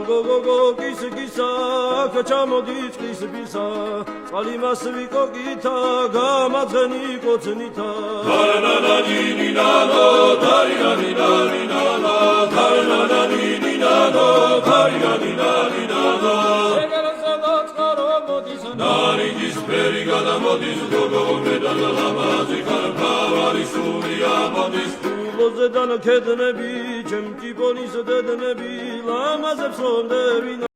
გოგო კისა ქაჩამოდის ყისბისა წყალი მას ვიკოკითა გამაძენი კოცნითა თარნანანინინანო თარინანინანინანო თარნანანინინანო თარინანინანინანო ეგარასადაწყარო მოდის ნარიჯის ფერი გადამოდის გოგო მედალა ლამაზი ხარფავარი სულია მოდის Zedana kednebi, cem ki polis dednebi, lama zepsonde